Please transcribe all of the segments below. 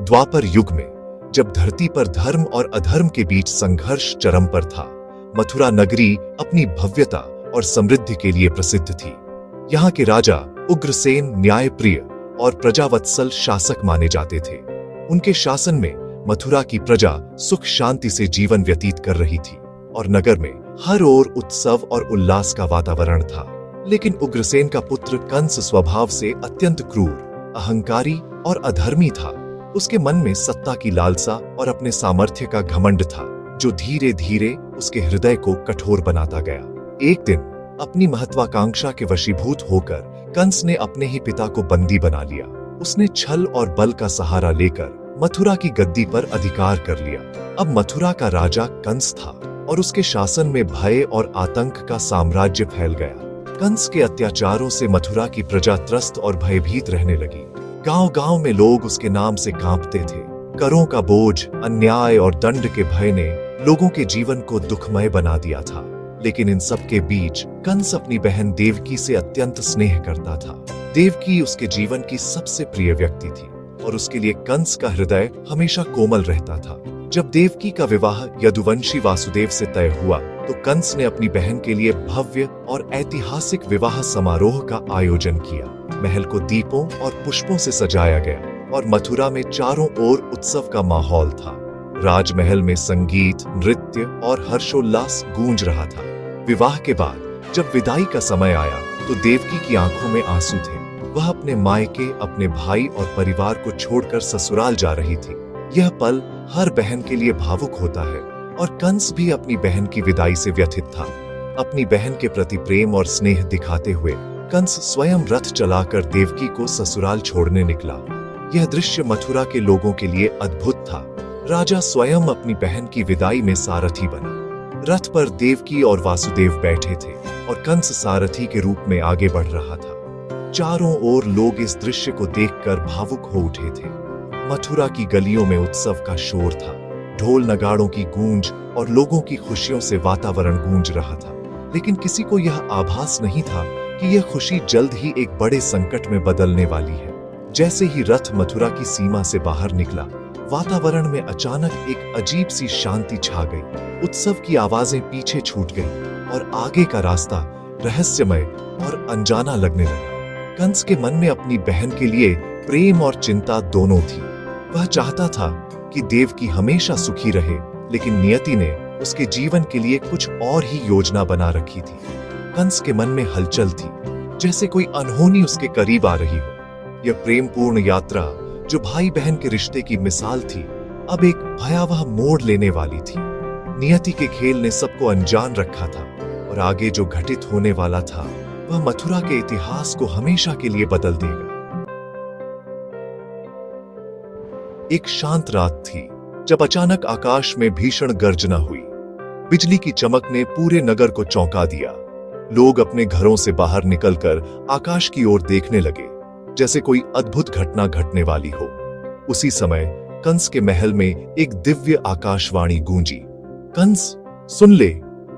द्वापर युग में, जब धरती पर धर्म और अधर्म के बीच संघर्ष चरम पर था, मथुरा नगरी अपनी भव्यता और समृद्धि के लिए प्रसिद्ध थी। यहाँ के राजा उग्रसेन न्यायप्रिय और प्रजावत्सल शासक माने जाते थे। उनके शासन में मथुरा की प्रजा सुख शांति से जीवन व्यतीत कर रही थी और नगर में हर ओर उत्सव और उल्लास का वातावरण था। लेकिन उग्रसेन का पुत्र कंस स्वभाव से अत्यंत क्रूर, अहंकारी और अधर्मी था। उसके मन में सत्ता की लालसा और अपने सामर्थ्य का घमंड था, जो धीरे धीरे उसके हृदय को कठोर बनाता गया। एक दिन अपनी महत्वाकांक्षा के वशीभूत होकर कंस ने अपने ही पिता को बंदी बना लिया। उसने छल और बल का सहारा लेकर मथुरा की गद्दी पर अधिकार कर लिया। अब मथुरा का राजा कंस था और उसके शासन में भय और आतंक का साम्राज्य फैल गया। कंस के अत्याचारों से मथुरा की प्रजा त्रस्त और भयभीत रहने लगी। गांव-गांव में लोग उसके नाम से कांपते थे। करों का बोझ, अन्याय और दंड के भय ने लोगों के जीवन को दुखमय बना दिया था। लेकिन इन सब के बीच कंस अपनी बहन देवकी से अत्यंत स्नेह करता था। देवकी उसके जीवन की सबसे प्रिय व्यक्ति थी और उसके लिए कंस का हृदय हमेशा कोमल रहता था। जब देवकी का विवाह यदुवंशी वासुदेव से तय हुआ तो कंस ने अपनी बहन के लिए भव्य और ऐतिहासिक विवाह समारोह का आयोजन किया। महल को दीपों और पुष्पों से सजाया गया और मथुरा में चारों ओर उत्सव का माहौल था। राजमहल में संगीत, नृत्य और हर्षोल्लास गूंज रहा था। विवाह के बाद जब विदाई का समय आया तो देवकी की आंखों में आंसू थे। वह अपने मायके, अपने भाई और परिवार को छोड़कर ससुराल जा रही थी। यह पल हर बहन के लिए भावुक होता है और कंस भी अपनी बहन की विदाई से व्यथित था। अपनी बहन के प्रति प्रेम और स्नेह दिखाते हुए कंस स्वयं रथ चलाकर देवकी को ससुराल छोड़ने निकला। यह दृश्य मथुरा के लोगों के लिए अद्भुत था। राजा स्वयं अपनी बहन की विदाई में सारथी बना। रथ पर देवकी और वासुदेव बैठे थे और कंस सारथी के रूप में आगे बढ़ रहा था। चारों ओर लोग इस दृश्य को देखकर भावुक हो उठे थे। मथुरा की गलियों में उत्सव का शोर था। ढोल नगाड़ों की गूंज और लोगों की खुशियों से वातावरण गूंज रहा था। लेकिन किसी को यह आभास नहीं था कि यह खुशी जल्द ही एक बड़े संकट में बदलने वाली है। जैसे ही रथ मथुरा की सीमा से बाहर निकला, वातावरण में अचानक एक अजीब सी शांति छा गई। उत्सव की आवाजें पीछे छूट गईं और आगे का रास्ता रहस्यमय और अनजाना लगने लगा। कंस के मन में अपनी बहन के लिए प्रेम और चिंता दोनों थी। वह चाहता था कि देवकी हमेशा सुखी रहे, लेकिन नियति ने उसके जीवन के लिए कुछ और ही योजना बना रखी थी। कंस के मन में हलचल थी, जैसे कोई अनहोनी उसके करीब आ रही हो। यह प्रेमपूर्ण यात्रा, जो भाई बहन के रिश्ते की मिसाल थी, अब एक भयावह मोड़ लेने वाली थी। नियति के खेल ने सबको अनजान रखा था और आगे जो घटित होने वाला था वह मथुरा के इतिहास को हमेशा के लिए बदल देगा। एक शांत रात थी जब अचानक आकाश में भीषण गर्जना हुई। बिजली की चमक ने पूरे नगर को चौंका दिया। लोग अपने घरों से बाहर निकलकर आकाश की ओर देखने लगे, जैसे कोई अद्भुत घटना घटने वाली हो। उसी समय कंस के महल में एक दिव्य आकाशवाणी गूंजी। कंस, सुन ले,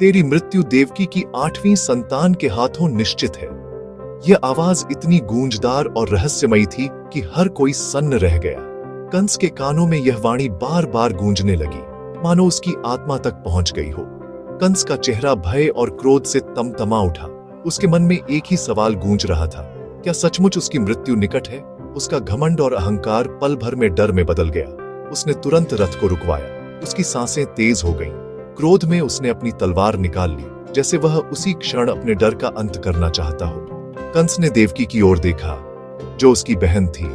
तेरी मृत्यु देवकी की 8वीं संतान के हाथों निश्चित है। यह आवाज इतनी गूंजदार और रहस्यमयी थी कि हर कोई सन्न रह गया। कंस के कानों में यह वाणी बार बार गूंजने लगी, मानो उसकी आत्मा तक पहुंच गई हो। कंस का चेहरा भय और क्रोध से तमतमा उठा। उसके मन में एक ही सवाल गूंज रहा था, क्या सचमुच उसकी मृत्यु निकट है? उसका घमंड और अहंकार पल भर में डर में बदल गया। उसने तुरंत रथ को रुकवाया। उसकी सांसें तेज हो गईं। क्रोध में उसने अपनी तलवार निकाल ली, जैसे वह उसी क्षण अपने डर का अंत करना चाहता हो। कंस ने देवकी की ओर देखा, जो उसकी बहन थी,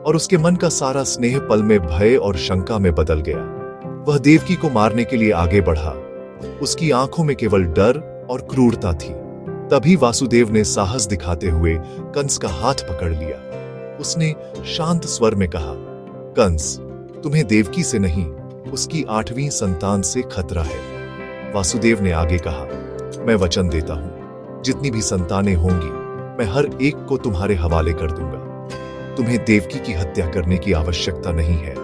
और उसके मन का सारा स्नेह पल में भय और शंका में बदल गया। वह देवकी को मारने के लिए आगे बढ़ा। उसकी आंखों में केवल डर और क्रूरता थी। तभी वासुदेव ने साहस दिखाते हुए कंस का हाथ पकड़ लिया। उसने शांत स्वर में कहा, कंस, तुम्हें देवकी से नहीं, उसकी 8वीं संतान से खतरा है। वासुदेव ने आगे कहा, मैं वचन देता हूं, जितनी भी संतानें होंगी मैं हर एक को तुम्हारे हवाले कर दूंगा। तुम्हें देवकी की हत्या करने की आवश्यकता नहीं है।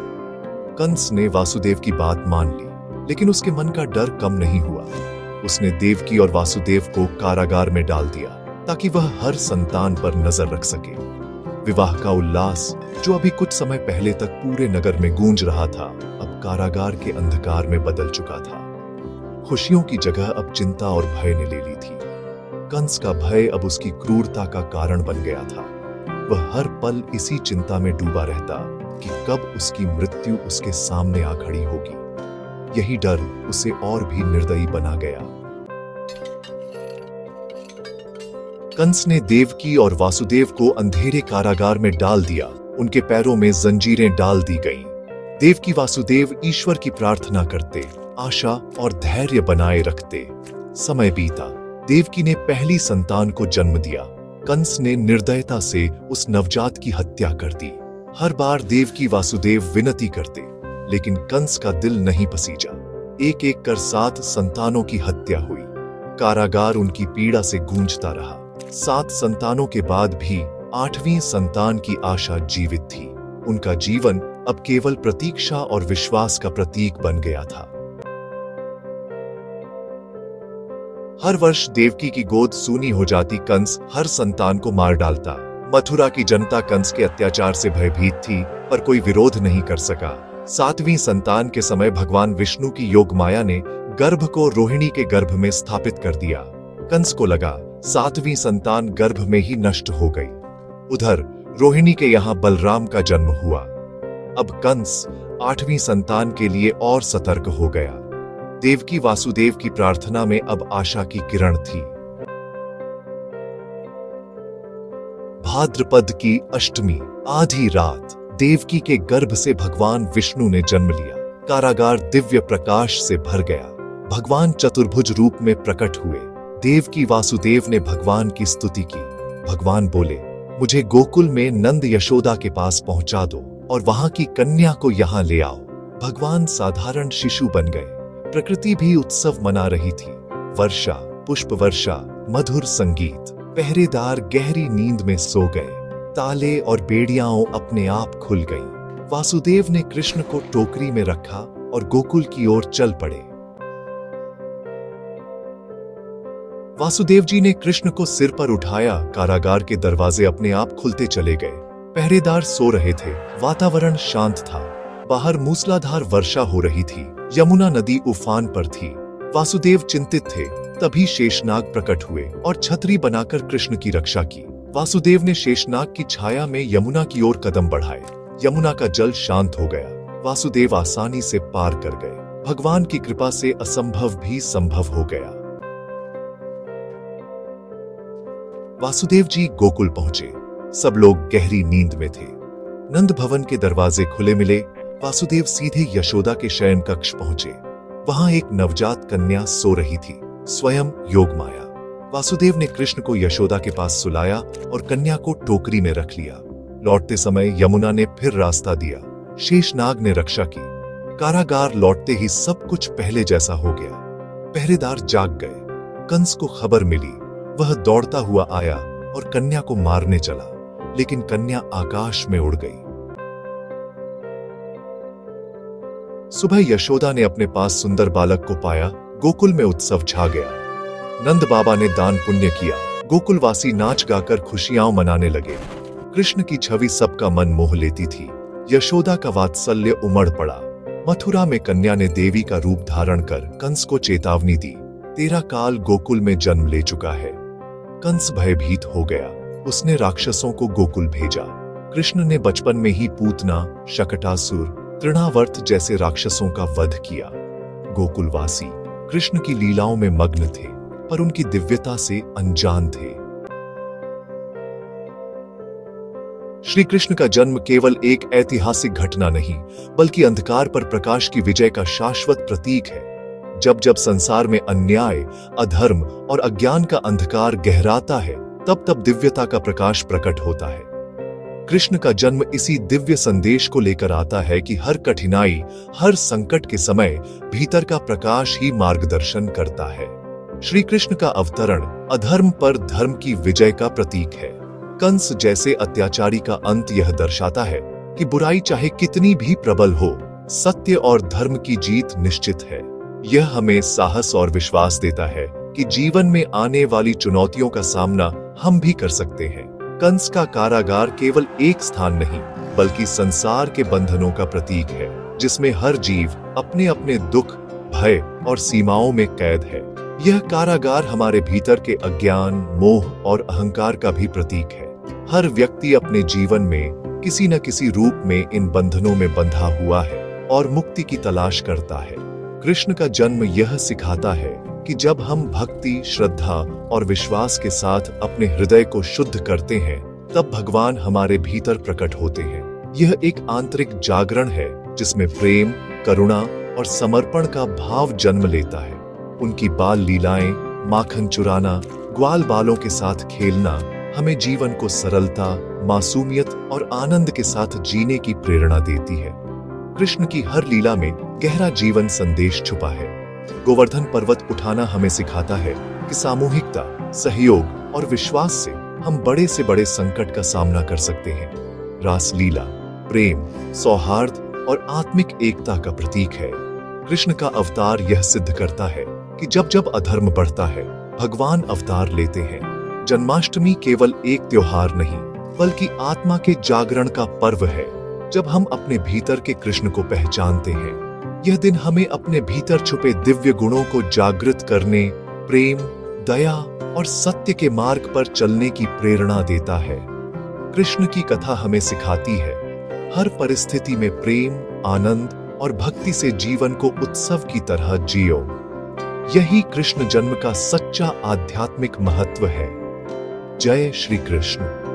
कंस ने वासुदेव की बात मान ली, लेकिन उसके मन का डर कम नहीं हुआ। उसने देवकी और वासुदेव को कारागार में डाल दिया ताकि वह हर संतान पर नजर रख सके। विवाह का उल्लास जो अभी कुछ समय पहले तक पूरे नगर में गूंज रहा था, अब कारागार के अंधकार में बदल चुका था। खुशियों की जगह अब चिंता और भय ने ले ली थी। कंस का भय अब उसकी क्रूरता का कारण बन गया था। वह हर पल इसी चिंता में डूबा रहता कि कब उसकी मृत्यु उसके सामने आ खड़ी होगी। यही डर उसे और भी निर्दयी बना गया। कंस ने देवकी और वासुदेव को अंधेरे कारागार में डाल दिया। उनके पैरों में जंजीरें डाल दी गईं। देवकी वासुदेव ईश्वर की प्रार्थना करते, आशा और धैर्य बनाए रखते। समय बीता। देवकी ने पहली संतान को जन्म दिया। कंस ने निर्दयता से उस नवजात की हत्या कर दी। हर बार देवकी वासुदेव विनती करते, लेकिन कंस का दिल नहीं पसीजा। एक एक कर 7 संतानों की हत्या हुई। कारागार उनकी पीड़ा से गूंजता रहा। 7 संतानों के बाद भी 8वीं संतान की आशा जीवित थी। उनका जीवन अब केवल प्रतीक्षा और विश्वास का प्रतीक बन गया था। हर वर्ष देवकी की गोद सूनी हो जाती। कंस हर संतान को मार डालता। मथुरा की जनता कंस के अत्याचार से भयभीत थी, पर कोई विरोध नहीं कर सका। 7वीं संतान के समय भगवान विष्णु की योग माया ने गर्भ को रोहिणी के गर्भ में स्थापित कर दिया। कंस को लगा 7वीं संतान गर्भ में ही नष्ट हो गई। उधर रोहिणी के यहां बलराम का जन्म हुआ। अब कंस 8वीं संतान के लिए और सतर्क हो गया। देवकी वासुदेव की प्रार्थना में अब आशा की किरण थी। भाद्रपद की अष्टमी, आधी रात, देवकी के गर्भ से भगवान विष्णु ने जन्म लिया। कारागार दिव्य प्रकाश से भर गया। भगवान चतुर्भुज रूप में प्रकट हुए। देवकी वासुदेव ने भगवान की स्तुति की। भगवान बोले, मुझे गोकुल में नंद यशोदा के पास पहुंचा दो और वहां की कन्या को यहां ले आओ। भगवान साधारण शिशु बन गए। प्रकृति भी उत्सव मना रही थी। वर्षा, पुष्प वर्षा, मधुर संगीत। पहरेदार गहरी नींद में सो गए। ताले और बेड़ियां अपने आप खुल गईं। वासुदेव ने कृष्ण को टोकरी में रखा और गोकुल की ओर चल पड़े। वासुदेव जी ने कृष्ण को सिर पर उठाया। कारागार के दरवाजे अपने आप खुलते चले गए। पहरेदार सो रहे थे। वातावरण शांत था। बाहर मूसलाधार वर्षा हो रही थी। यमुना नदी उफान पर थी। वासुदेव चिंतित थे। तभी शेषनाग प्रकट हुए और छतरी बनाकर कृष्ण की रक्षा की। वासुदेव ने शेषनाग की छाया में यमुना की ओर कदम बढ़ाए। यमुना का जल शांत हो गया। वासुदेव आसानी से पार कर गए। भगवान की कृपा से असंभव भी संभव हो गया। वासुदेव जी गोकुल पहुंचे। सब लोग गहरी नींद में थे। नंद भवन के दरवाजे खुले मिले। वासुदेव सीधे यशोदा के शयन कक्ष पहुंचे। वहां एक नवजात कन्या सो रही थी, स्वयं योगमाया। वासुदेव ने कृष्ण को यशोदा के पास सुलाया और कन्या को टोकरी में रख लिया। लौटते समय यमुना ने फिर रास्ता दिया। शेषनाग ने रक्षा की। कारागार लौटते ही सब कुछ पहले जैसा हो गया। पहरेदार जाग गए। कंस को खबर मिली। वह दौड़ता हुआ आया और कन्या को मारने चला, लेकिन कन्या आकाश में उड़ गई। सुबह यशोदा ने अपने पास सुंदर बालक को पाया। गोकुल में उत्सव छा गया। नंद बाबा ने दान पुण्य किया। गोकुलवासी नाच गाकर खुशियां मनाने लगे। कृष्ण की छवि सबका मन मोह लेती थी। यशोदा का वात्सल्य उमड़ पड़ा। मथुरा में कन्या ने देवी का रूप धारण कर कंस को चेतावनी दी, तेरा काल गोकुल में जन्म ले चुका है। कंस भयभीत हो गया। उसने राक्षसों को गोकुल भेजा। कृष्ण ने बचपन में ही पूतना, शकटासुर, तृणावर्त जैसे राक्षसों का वध किया। गोकुलवासी कृष्ण की लीलाओं में मग्न थे, पर उनकी दिव्यता से अनजान थे। श्री कृष्ण का जन्म केवल एक ऐतिहासिक घटना नहीं, बल्कि अंधकार पर प्रकाश की विजय का शाश्वत प्रतीक है। जब जब संसार में अन्याय, अधर्म और अज्ञान का अंधकार गहराता है, तब तब दिव्यता का प्रकाश प्रकट होता है। कृष्ण का जन्म इसी दिव्य संदेश को लेकर आता है कि हर कठिनाई, हर संकट के समय भीतर का प्रकाश ही मार्गदर्शन करता है। श्री कृष्ण का अवतरण अधर्म पर धर्म की विजय का प्रतीक है। कंस जैसे अत्याचारी का अंत यह दर्शाता है कि बुराई चाहे कितनी भी प्रबल हो, सत्य और धर्म की जीत निश्चित है। यह हमें साहस और विश्वास देता है कि जीवन में आने वाली चुनौतियों का सामना हम भी कर सकते हैं। कंस का कारागार केवल एक स्थान नहीं, बल्कि संसार के बंधनों का प्रतीक है, जिसमें हर जीव अपने अपने दुख, भय और सीमाओं में कैद है। यह कारागार हमारे भीतर के अज्ञान, मोह और अहंकार का भी प्रतीक है। हर व्यक्ति अपने जीवन में किसी न किसी रूप में इन बंधनों में बंधा हुआ है और मुक्ति की तलाश करता है। कृष्ण का जन्म यह सिखाता है कि जब हम भक्ति, श्रद्धा और विश्वास के साथ अपने हृदय को शुद्ध करते हैं, तब भगवान हमारे भीतर प्रकट होते हैं। यह एक आंतरिक जागरण है जिसमें प्रेम, करुणा और समर्पण का भाव जन्म लेता है। उनकी बाल लीलाएं, माखन चुराना, ग्वाल बालों के साथ खेलना हमें जीवन को सरलता, मासूमियत और आनंद के साथ जीने की प्रेरणा देती है। कृष्ण की हर लीला में गहरा जीवन संदेश छुपा है। गोवर्धन पर्वत उठाना हमें सिखाता है कि सामूहिकता, सहयोग और विश्वास से हम बड़े से बड़े संकट का सामना कर सकते हैं। रासलीला प्रेम, सौहार्द और आत्मिक एकता का प्रतीक है। कृष्ण का अवतार यह सिद्ध करता है कि जब जब अधर्म बढ़ता है, भगवान अवतार लेते हैं। जन्माष्टमी केवल एक त्योहार नहीं, बल्कि आत्मा के जागरण का पर्व है। जब हम अपने भीतर के कृष्ण को पहचानते हैं, यह दिन हमें अपने भीतर छुपे दिव्य गुणों को जागृत करने, प्रेम, दया और सत्य के मार्ग पर चलने की प्रेरणा देता है। कृष्ण की कथा हमें सिखाती है, हर परिस्थिति में प्रेम, आनंद और भक्ति से जीवन को उत्सव की तरह जियो। यही कृष्ण जन्म का सच्चा आध्यात्मिक महत्व है। जय श्री कृष्ण।